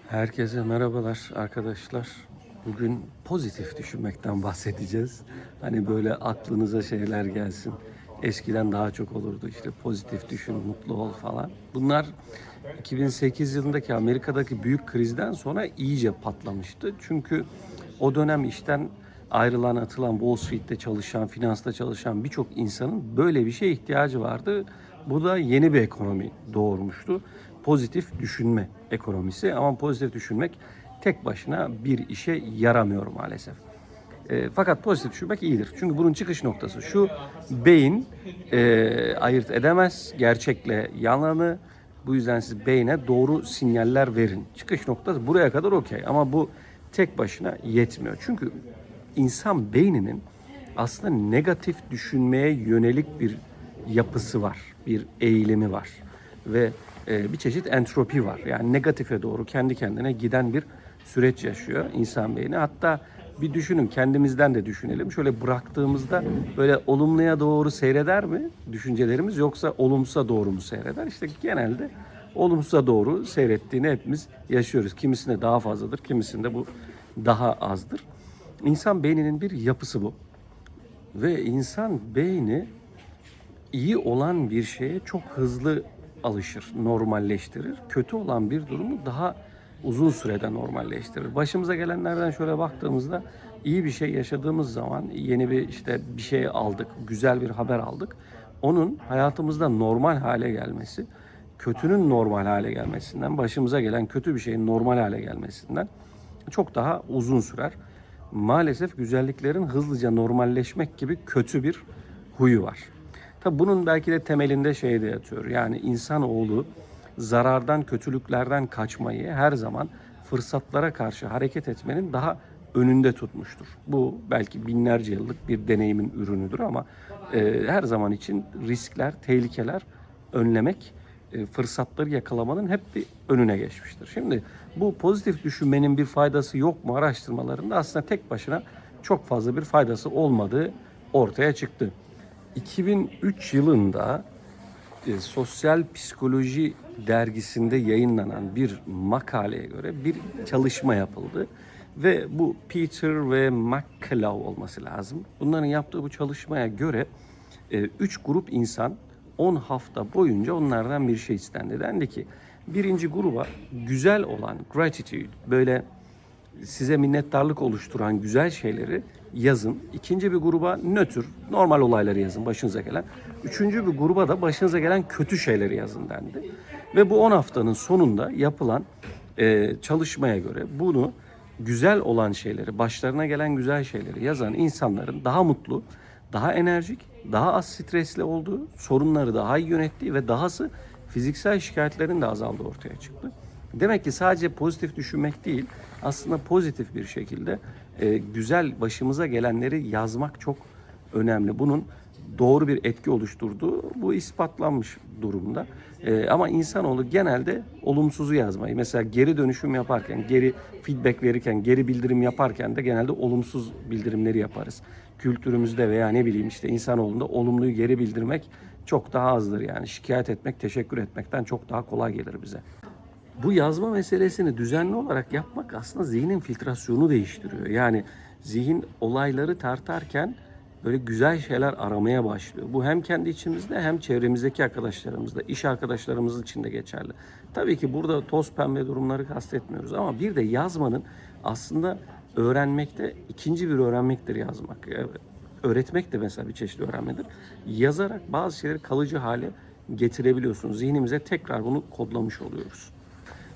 Herkese merhabalar arkadaşlar. Bugün pozitif düşünmekten bahsedeceğiz. Hani böyle aklınıza şeyler gelsin. Eskiden daha çok olurdu işte pozitif düşün, mutlu ol falan. Bunlar 2008 yılındaki Amerika'daki büyük krizden sonra iyice patlamıştı. Çünkü o dönem işten ayrılan, atılan, Wall Street'te çalışan, finansta çalışan birçok insanın böyle bir şeye ihtiyacı vardı. Bu da yeni bir ekonomi doğurmuştu. Pozitif düşünme ekonomisi, ama pozitif düşünmek tek başına bir işe yaramıyor maalesef. Fakat pozitif düşünmek iyidir. Çünkü bunun çıkış noktası şu: beyin ayırt edemez gerçekle yalanı. Bu yüzden siz beyne doğru sinyaller verin. Çıkış noktası buraya kadar okey, ama bu tek başına yetmiyor. Çünkü insan beyninin aslında negatif düşünmeye yönelik bir yapısı var, bir eğilimi var ve bir çeşit entropi var. Yani negatife doğru kendi kendine giden bir süreç yaşıyor insan beyni. Hatta bir düşünün, kendimizden de düşünelim. Şöyle bıraktığımızda böyle olumluya doğru seyreder mi düşüncelerimiz, yoksa olumsuza doğru mu seyreder? İşte genelde olumsuza doğru seyrettiğini hepimiz yaşıyoruz. Kimisinde daha fazladır, kimisinde bu daha azdır. İnsan beyninin bir yapısı bu. Ve insan beyni iyi olan bir şeye çok hızlı alışır, normalleştirir. Kötü olan bir durumu daha uzun sürede normalleştirir. Başımıza gelenlerden şöyle baktığımızda, iyi bir şey yaşadığımız zaman, yeni bir işte bir şey aldık, güzel bir haber aldık. Onun hayatımızda normal hale gelmesi, kötünün normal hale gelmesinden, başımıza gelen kötü bir şeyin normal hale gelmesinden çok daha uzun sürer. Maalesef güzelliklerin hızlıca normalleşmek gibi kötü bir huyu var. Tabii bunun belki de temelinde şey de yatıyor. Yani insanoğlu zarardan, kötülüklerden kaçmayı her zaman fırsatlara karşı hareket etmenin daha önünde tutmuştur. Bu belki binlerce yıllık bir deneyimin ürünüdür, ama her zaman için riskler, tehlikeler önlemek, fırsatları yakalamanın hep bir önüne geçmiştir. Şimdi bu pozitif düşünmenin bir faydası yok mu araştırmalarında aslında tek başına çok fazla bir faydası olmadığı ortaya çıktı. 2003 yılında Sosyal Psikoloji dergisinde yayınlanan bir makaleye göre bir çalışma yapıldı. Ve bu Peter ve McCullough olması lazım. Bunların yaptığı bu çalışmaya göre 3 grup insan 10 hafta boyunca onlardan bir şey istendi. Dendi ki birinci gruba güzel olan gratitude, böyle size minnettarlık oluşturan güzel şeyleri yazın. İkinci bir gruba nötr, normal olayları yazın, başınıza gelen. Üçüncü bir gruba da başınıza gelen kötü şeyleri yazın dendi. Ve bu 10 haftanın sonunda yapılan çalışmaya göre bunu güzel olan şeyleri, başlarına gelen güzel şeyleri yazan insanların daha mutlu, daha enerjik, daha az stresli olduğu, sorunları daha iyi yönettiği ve dahası fiziksel şikayetlerin de azaldığı ortaya çıktı. Demek ki sadece pozitif düşünmek değil, aslında pozitif bir şekilde güzel başımıza gelenleri yazmak çok önemli. Bunun doğru bir etki oluşturduğu bu ispatlanmış durumda. Ama insanoğlu genelde olumsuzu yazmayı, mesela geri dönüşüm yaparken, geri feedback verirken, geri bildirim yaparken de genelde olumsuz bildirimleri yaparız. Kültürümüzde veya ne bileyim işte insanoğlunda olumluyu geri bildirmek çok daha azdır yani. Şikayet etmek, teşekkür etmekten çok daha kolay gelir bize. Bu yazma meselesini düzenli olarak yapmak aslında zihnin filtrasyonu değiştiriyor. Yani zihin olayları tartarken böyle güzel şeyler aramaya başlıyor. Bu hem kendi içimizde hem çevremizdeki arkadaşlarımızda, iş arkadaşlarımız için de geçerli. Tabii ki burada toz pembe durumları kastetmiyoruz, ama bir de yazmanın aslında öğrenmekte ikinci bir öğrenmektir yazmak. Öğretmek de mesela bir çeşit öğrenmedir. Yazarak bazı şeyleri kalıcı hale getirebiliyorsunuz. Zihnimize tekrar bunu kodlamış oluyoruz.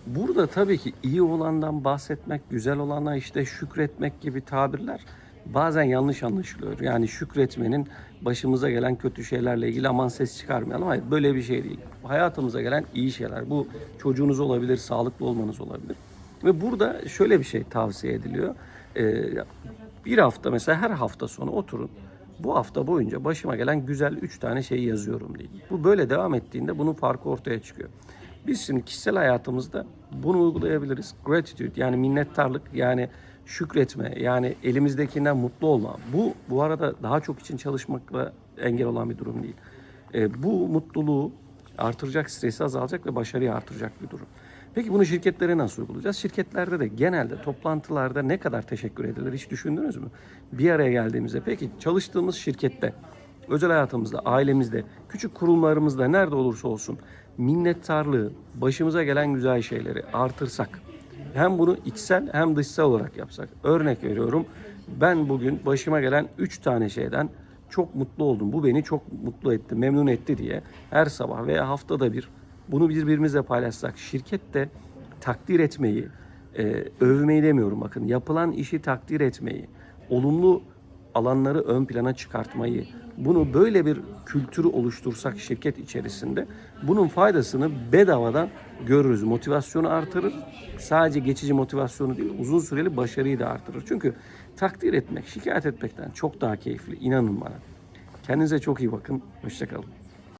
Burada tabii ki iyi olandan bahsetmek, güzel olana işte şükretmek gibi tabirler bazen yanlış anlaşılıyor. Yani şükretmenin başımıza gelen kötü şeylerle ilgili aman ses çıkarmayalım. Hayır, böyle bir şey değil. Hayatımıza gelen iyi şeyler. Bu çocuğunuz olabilir, sağlıklı olmanız olabilir. Ve burada şöyle bir şey tavsiye ediliyor. Ee, Bir hafta, mesela her hafta sonu oturun. Bu hafta boyunca başıma gelen güzel 3 tane şeyi yazıyorum diye. Bu böyle devam ettiğinde bunun farkı ortaya çıkıyor. Biz şimdi kişisel hayatımızda bunu uygulayabiliriz. Gratitude, yani minnettarlık, yani şükretme, yani elimizdekinden mutlu olma. Bu arada daha çok için çalışmakla engel olan bir durum değil. Bu mutluluğu artıracak, stresi azalacak ve başarıyı artıracak bir durum. Peki bunu şirketlere nasıl uygulayacağız? Şirketlerde de genelde toplantılarda ne kadar teşekkür edilir hiç düşündünüz mü? Bir araya geldiğimizde peki çalıştığımız şirkette, özel hayatımızda, ailemizde, küçük kurumlarımızda nerede olursa olsun minnettarlığı, başımıza gelen güzel şeyleri artırsak, hem bunu içsel hem dışsal olarak yapsak. Örnek veriyorum, ben bugün başıma gelen 3 tane şeyden çok mutlu oldum. Bu beni çok mutlu etti, memnun etti diye her sabah veya haftada bir bunu birbirimizle paylaşsak, şirkette takdir etmeyi, övmeyi demiyorum bakın, yapılan işi takdir etmeyi, olumlu alanları ön plana çıkartmayı, bunu böyle bir kültürü oluştursak şirket içerisinde bunun faydasını bedavadan görürüz. Motivasyonu artırır. Sadece geçici motivasyonu değil, uzun süreli başarıyı da artırır. Çünkü takdir etmek, şikayet etmekten çok daha keyifli. İnanın bana. Kendinize çok iyi bakın. Hoşça kalın.